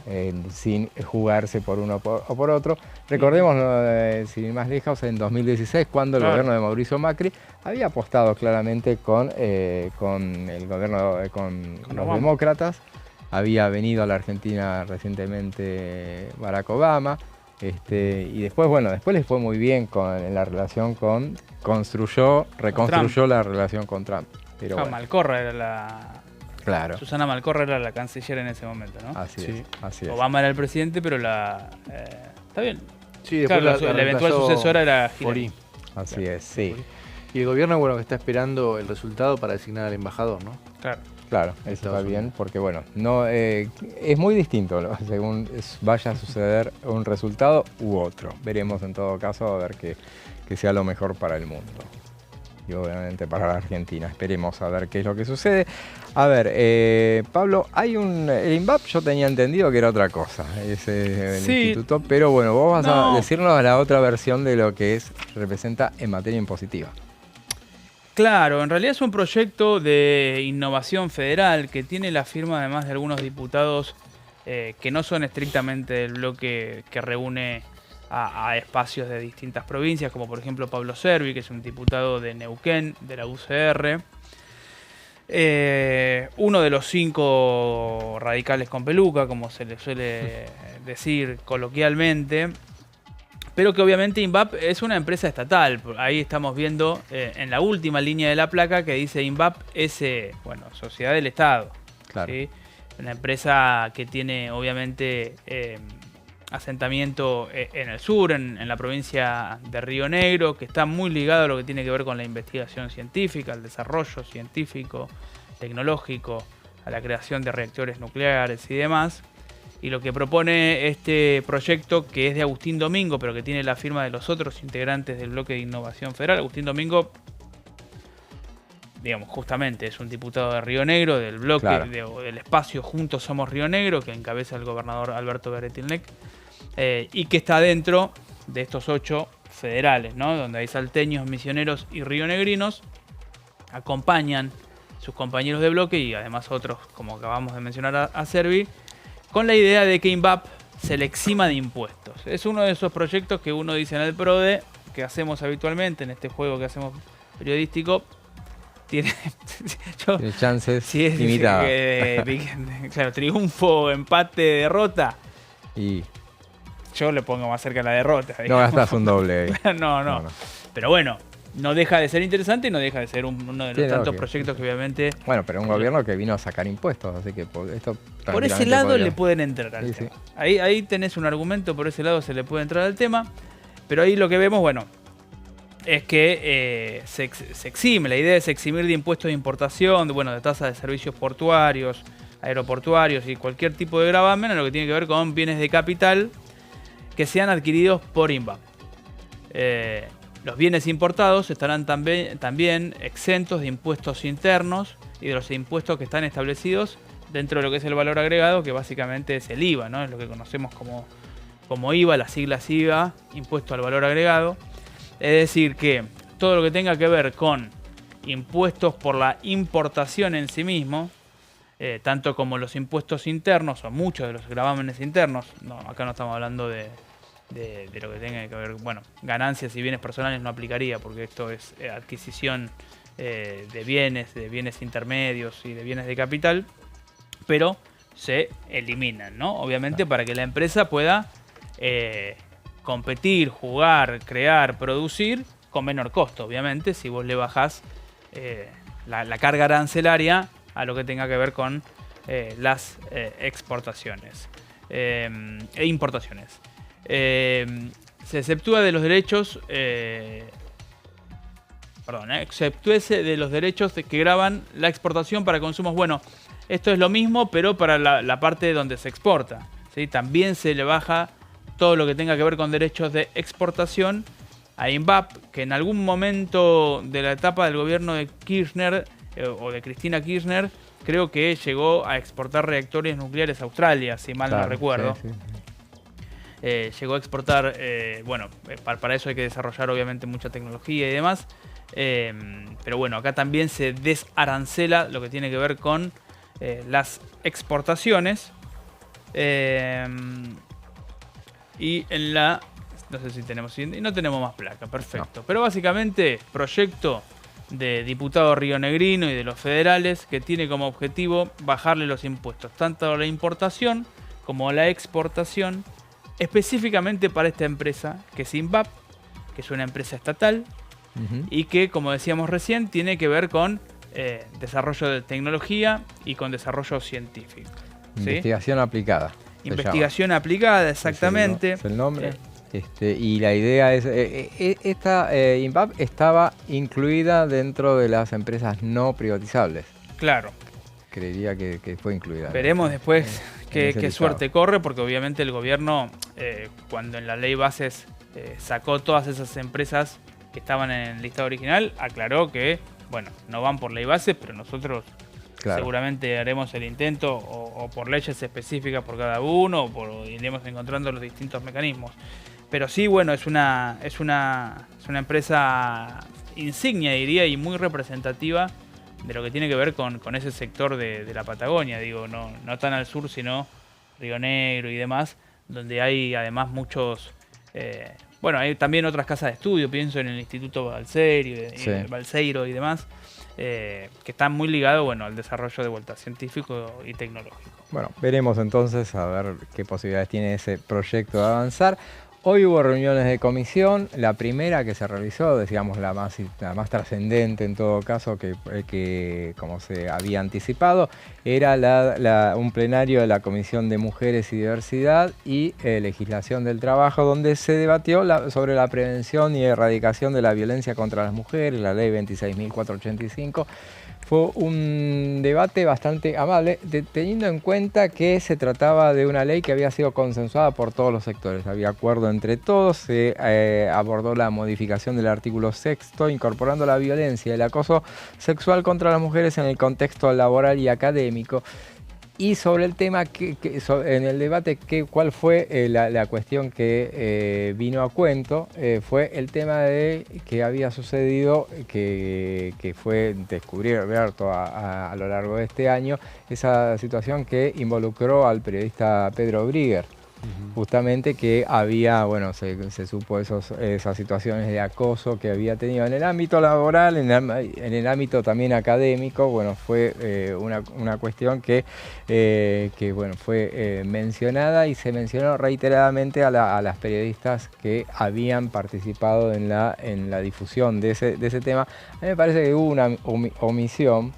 sin jugarse por uno o por otro. Recordemos, sin más lejos, en 2016, cuando el gobierno de Mauricio Macri había apostado claramente con el gobierno, con los demócratas. Había venido a la Argentina recientemente Barack Obama, y después les fue muy bien en la relación reconstruyó la relación con Trump. Pero Malcorra era Claro. Susana Malcorra era la canciller en ese momento, ¿no? Así es. Obama era el presidente, pero está bien. Sí, después la eventual sucesora era Hillary. Así es, sí. Y el gobierno, bueno, que está esperando el resultado para designar al embajador, ¿no? Claro, eso está bien, porque bueno, no es muy distinto, ¿no? Según vaya a suceder un resultado u otro. Veremos en todo caso, a ver que sea lo mejor para el mundo. Y obviamente para la Argentina. Esperemos a ver qué es lo que sucede. A ver, Pablo, el INVAP yo tenía entendido que era otra cosa, ese instituto, pero bueno, vos vas a decirnos la otra versión de lo que representa en materia impositiva. Claro, en realidad es un proyecto de innovación federal que tiene la firma además de algunos diputados que no son estrictamente del bloque que reúne a espacios de distintas provincias, como por ejemplo Pablo Servi, que es un diputado de Neuquén, de la UCR. Uno de los 5 radicales con peluca, como se le suele decir coloquialmente, pero que obviamente INVAP es una empresa estatal. Ahí estamos viendo en la última línea de la placa que dice INVAP es sociedad del Estado. Claro. ¿Sí? Una empresa que tiene obviamente asentamiento en el sur, en la provincia de Río Negro, que está muy ligado a lo que tiene que ver con la investigación científica, el desarrollo científico, tecnológico, a la creación de reactores nucleares y demás. Y lo que propone este proyecto, que es de Agustín Domingo, pero que tiene la firma de los otros integrantes del bloque de Innovación Federal. Agustín Domingo, digamos, justamente es un diputado de Río Negro, del bloque del espacio Juntos Somos Río Negro, que encabeza el gobernador Alberto Beretilnec, y que está dentro de estos 8 federales, ¿no? Donde hay salteños, misioneros y rionegrinos, acompañan sus compañeros de bloque y además otros, como acabamos de mencionar a Servi, con la idea de que INVAP se le exima de impuestos. Es uno de esos proyectos que uno dice en el PRODE, que hacemos habitualmente en este juego que hacemos periodístico, tiene chances limitadas. Claro, triunfo, empate, derrota. Y yo le pongo más cerca a la derrota. No gastas un doble. No. Pero bueno, no deja de ser interesante y no deja de ser uno de los tantos proyectos que obviamente... Bueno, pero un gobierno que vino a sacar impuestos, así que esto... Por ese lado le pueden entrar al tema. Ahí tenés un argumento, por ese lado se le puede entrar al tema, pero ahí lo que vemos, bueno, es que se exime, la idea es eximir de impuestos de importación, de tasas de servicios portuarios, aeroportuarios y cualquier tipo de gravamen en lo que tiene que ver con bienes de capital que sean adquiridos por INVAP. Los bienes importados estarán también exentos de impuestos internos y de los impuestos que están establecidos dentro de lo que es el valor agregado, que básicamente es el IVA, ¿no? Es lo que conocemos como IVA, las siglas IVA, impuesto al valor agregado. Es decir, que todo lo que tenga que ver con impuestos por la importación en sí mismo, tanto como los impuestos internos o muchos de los gravámenes internos, acá no estamos hablando de lo que tenga que ver, ganancias y bienes personales no aplicaría, porque esto es adquisición de bienes intermedios y de bienes de capital, pero se eliminan, ¿no? Obviamente para que la empresa pueda competir, jugar, crear, producir con menor costo, obviamente, si vos le bajás la carga arancelaria a lo que tenga que ver con las exportaciones e importaciones. Se exceptúa de los derechos, exceptúese de los derechos que gravan la exportación para consumos. Bueno, esto es lo mismo, pero para la parte donde se exporta, ¿sí? También se le baja todo lo que tenga que ver con derechos de exportación a INVAP, que en algún momento de la etapa del gobierno de Kirchner o de Cristina Kirchner, creo que llegó a exportar reactores nucleares a Australia, si mal no recuerdo. Sí. Llegó a exportar, para eso hay que desarrollar obviamente mucha tecnología y demás, pero bueno, acá también se desarancela lo que tiene que ver con las exportaciones, y en la... No sé si tenemos... Y no tenemos más placa, perfecto. No. Pero básicamente, proyecto de diputado rionegrino y de los federales que tiene como objetivo bajarle los impuestos, tanto a la importación como a la exportación, específicamente para esta empresa, que es INVAP, que es una empresa estatal, y que, como decíamos recién, tiene que ver con desarrollo de tecnología y con desarrollo científico. Investigación aplicada. Investigación aplicada, exactamente. Es el nombre. Y la idea es, esta INVAP estaba incluida dentro de las empresas no privatizables. Claro. Creería que fue incluida. Veremos después qué suerte corre, porque obviamente el gobierno, cuando en la ley bases sacó todas esas empresas que estaban en el listado original, aclaró que, no van por ley base, pero nosotros seguramente haremos el intento o por leyes específicas por cada uno, o iremos encontrando los distintos mecanismos. Pero sí, es una empresa insignia, diría, y muy representativa de lo que tiene que ver con ese sector de la Patagonia, digo, no tan al sur, sino Río Negro y demás, donde hay además muchos... hay también otras casas de estudio, pienso en el Instituto Balseiro y demás, que están muy ligados al desarrollo de vuelta científico y tecnológico. Bueno, veremos entonces a ver qué posibilidades tiene ese proyecto de avanzar. Hoy hubo reuniones de comisión, la primera que se realizó, decíamos la más trascendente en todo caso, que como se había anticipado, era un plenario de la Comisión de Mujeres y Diversidad y Legislación del Trabajo, donde se debatió sobre la prevención y erradicación de la violencia contra las mujeres, la ley 26.485. Fue un debate bastante amable, teniendo en cuenta que se trataba de una ley que había sido consensuada por todos los sectores. Había acuerdo entre todos, se abordó la modificación del artículo 6º, incorporando la violencia y el acoso sexual contra las mujeres en el contexto laboral y académico. Y sobre el tema, en el debate, ¿cuál fue la cuestión que vino a cuento? Fue el tema de que había sucedido, que fue descubierto a lo largo de este año, esa situación que involucró al periodista Pedro Brigger. justamente que había, bueno, se supo esas situaciones de acoso que había tenido en el ámbito laboral, en el ámbito también académico. Bueno, fue una cuestión que bueno, fue mencionada, y se mencionó reiteradamente a las periodistas que habían participado en la difusión de ese tema. A mí me parece que hubo una omisión,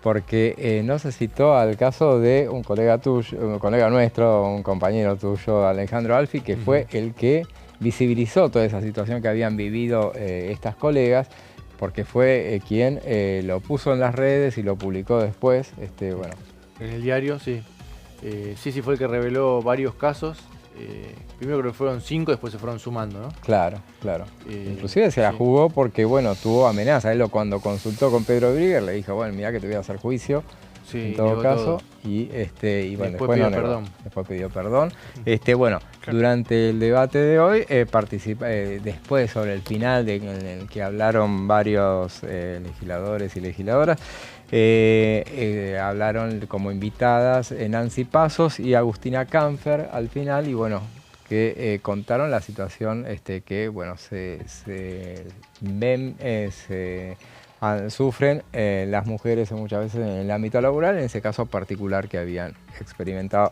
porque no se citó al caso de un colega tuyo, un colega nuestro, un compañero tuyo, Alejandro Alfi, que fue el que visibilizó toda esa situación que habían vivido estas colegas, porque fue quien lo puso en las redes y lo publicó después. Bueno. En el diario, sí. Sí, fue el que reveló varios casos. Primero creo que fueron 5, después se fueron sumando, ¿no? Claro. Inclusive se la jugó porque, bueno, tuvo amenaza. Él cuando consultó con Pedro Brigger le dijo, bueno, mirá que te voy a hacer juicio, en todo caso. Y bueno, después pidió perdón. Después pidió perdón. Bueno, claro. Durante el debate de hoy, después sobre el final en el que hablaron varios legisladores y legisladoras, hablaron como invitadas Nancy Pasos y Agustina Canfer al final, y bueno, que contaron la situación que bueno, sufren las mujeres muchas veces en el ámbito laboral, en ese caso particular que habían experimentado.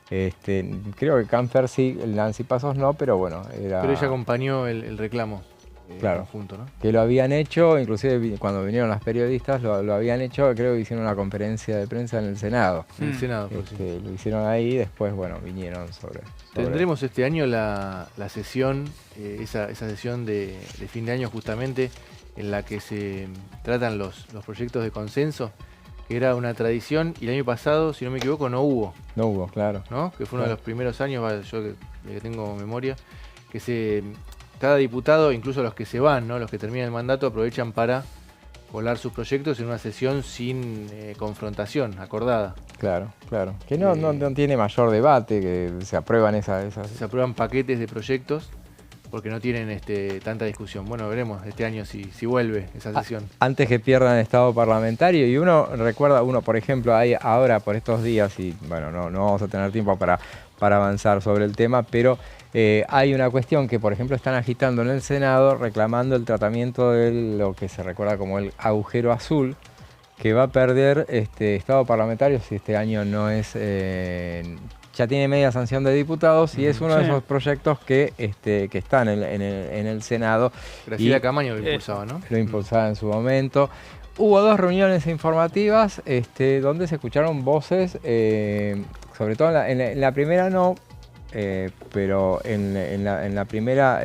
Creo que Canfer sí, Nancy Pasos no, pero bueno. Pero ella acompañó el reclamo. Claro, junto, ¿no? Que lo habían hecho, inclusive cuando vinieron las periodistas, lo habían hecho, creo que hicieron una conferencia de prensa en el Senado. En el Senado, sí. Lo hicieron ahí y después, bueno, vinieron sobre... Tendremos este año la sesión, esa sesión de fin de año justamente, en la que se tratan los proyectos de consenso, que era una tradición, y el año pasado, si no me equivoco, no hubo. No hubo, claro. ¿No? Que fue uno de los primeros años, yo que tengo memoria, que cada diputado, incluso los que se van, ¿no? Los que terminan el mandato, aprovechan para colar sus proyectos en una sesión sin confrontación, acordada. Claro. Que no tiene mayor debate, que se aprueban esas... Se aprueban paquetes de proyectos porque no tienen tanta discusión. Bueno, veremos este año si vuelve esa sesión. Antes que pierdan estado parlamentario, y uno recuerda, por ejemplo, hay ahora por estos días, y bueno, no vamos a tener tiempo para avanzar sobre el tema, pero hay una cuestión que, por ejemplo, están agitando en el Senado reclamando el tratamiento de lo que se recuerda como el agujero azul, que va a perder estado parlamentario si este año no es... ya tiene media sanción de diputados, y es uno de esos proyectos que están en el Senado. Graciela Camaño lo impulsaba, ¿no? Lo impulsaba en su momento. Hubo 2 reuniones informativas donde se escucharon voces, sobre todo en la primera no, pero en la primera,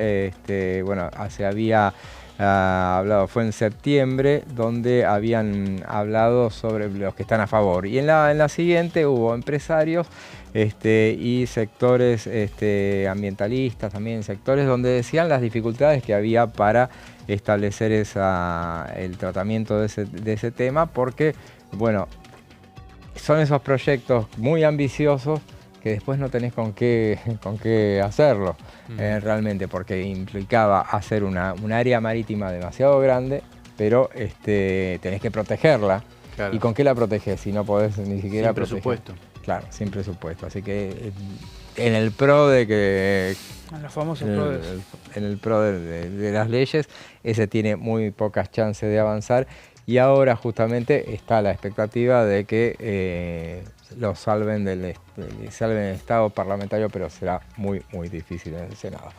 bueno, se había hablado, fue en septiembre, donde habían hablado sobre los que están a favor. Y en la siguiente hubo empresarios y sectores ambientalistas, también sectores donde decían las dificultades que había para establecer el tratamiento de ese tema, porque, bueno, son esos proyectos muy ambiciosos que después no tenés con qué hacerlo realmente, porque implicaba hacer un área marítima demasiado grande, pero tenés que protegerla. Claro. ¿Y con qué la protegés si no podés ni siquiera proteger? Sin presupuesto. Claro, sin presupuesto. Así que en el pro de que... En los famosos PRODES. En el pro de las leyes, ese tiene muy pocas chances de avanzar, y ahora justamente está la expectativa de que lo salven del estado parlamentario, pero será muy, muy difícil en el Senado.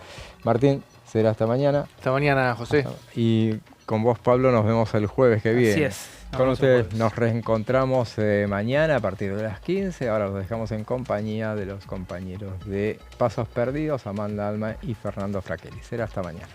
Martín, será hasta mañana. Hasta mañana, José. Y con vos, Pablo, nos vemos el jueves que viene. Así es. Con ustedes nos reencontramos mañana a partir de las 15. Ahora los dejamos en compañía de los compañeros de Pasos Perdidos, Amanda Alma y Fernando Fraquelli. Será hasta mañana.